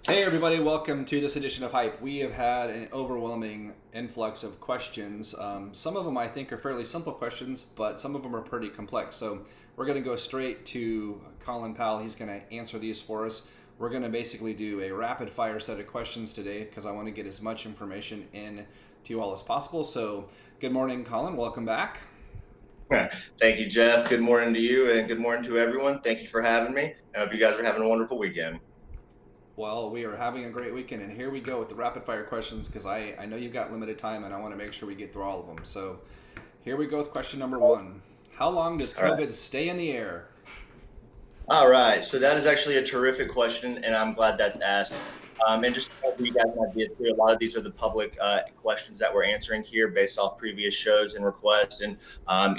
Hey everybody, welcome to this edition of Hype. We have had an overwhelming influx of questions. Some of them I think are fairly simple questions, but some of them are pretty complex. So we're going to go straight to Colin Powell. He's going to answer these for us. We're going to basically do a rapid fire set of questions today because I want to get as much information in to you all as possible. So good morning, Colin. Welcome back. Thank you, Jeff. Good morning to you and good morning to everyone. Thank you for having me. I hope you guys are having a wonderful weekend. Well, we are having a great weekend, and here we go with the rapid fire questions because I know you've got limited time and I want to make sure we get through all of them. So here we go with question number one. How long does All right. COVID stay in the air? All right. So that is actually a terrific question, and I'm glad that's asked. And just to give you guys an idea too, a lot of these are the public questions that we're answering here based off previous shows and requests, and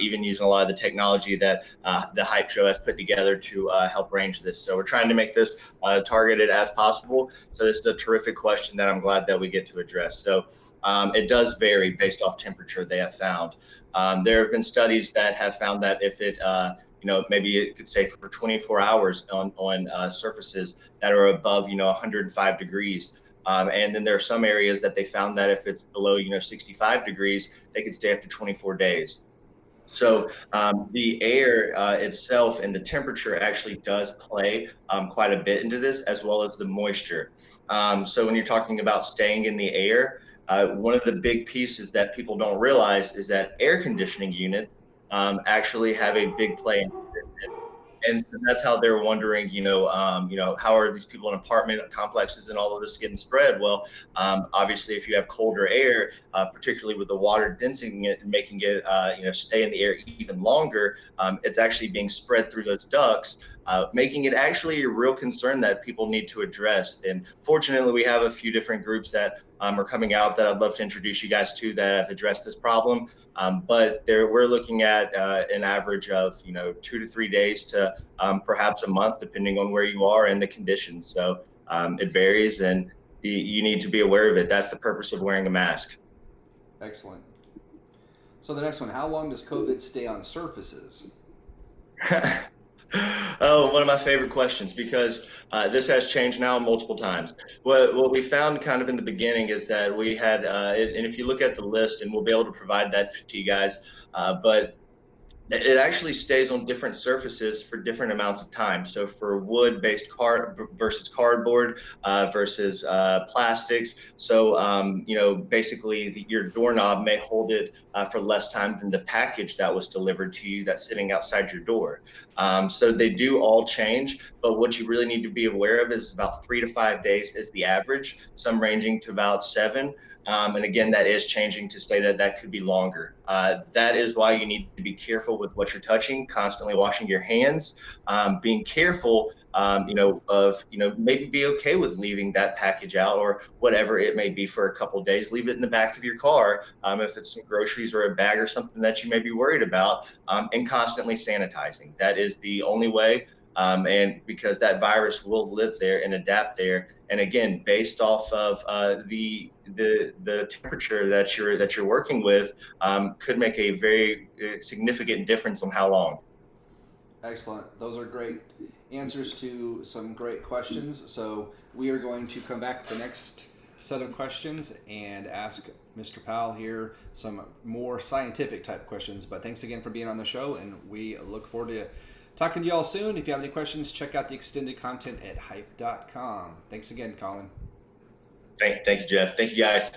even using a lot of the technology that the Hype Show has put together to help range this. So we're trying to make this targeted as possible. So this is a terrific question that I'm glad that we get to address. So it does vary based off temperature they have found. There have been studies that have found that if it maybe it could stay for 24 hours on surfaces that are above, 105 degrees. And then there are some areas that they found that if it's below, 65 degrees, they could stay up to 24 days. So the air itself and the temperature actually does play quite a bit into this, as well as the moisture. So when you're talking about staying in the air, one of the big pieces that people don't realize is that air conditioning units actually have a big play in this. And so that's how they're wondering, how are these people in apartment complexes and all of this getting spread? Well, obviously, if you have colder air, particularly with the water densing it and making it, stay in the air even longer, it's actually being spread through those ducts, making it actually a real concern that people need to address. And fortunately, we have a few different groups that are coming out that I'd love to introduce you guys to that have addressed this problem. But we're looking at an average of 2 to 3 days to perhaps a month, depending on where you are and the conditions. So it varies, and you need to be aware of it. That's the purpose of wearing a mask. Excellent. So the next one, how long does COVID stay on surfaces? Oh, one of my favorite questions because this has changed now multiple times. What we found kind of in the beginning is that we had, and if you look at the list, and we'll be able to provide that to you guys, but it actually stays on different surfaces for different amounts of time. So for wood-based card versus cardboard versus plastics. So basically your doorknob may hold it for less time than the package that was delivered to you that's sitting outside your door. So they do all change, but what you really need to be aware of is about 3 to 5 days is the average. Some ranging to about 7. And again, that is changing to say that that could be longer. That is why you need to be careful with what you're touching, constantly washing your hands, being careful, maybe be okay with leaving that package out or whatever it may be for a couple of days. Leave it in the back of your car if it's some groceries or a bag or something that you may be worried about, and constantly sanitizing. That is the only way. And because that virus will live there and adapt there, and again, based off of the temperature that you're working with, could make a very significant difference on how long. Excellent. Those are great answers to some great questions. So we are going to come back to the next set of questions and ask Mr. Powell here some more scientific type questions. But thanks again for being on the show, and we look forward to talking to you all soon. If you have any questions, check out the extended content at hype.com. Thanks again, Colin. Thank you, Jeff. Thank you, guys.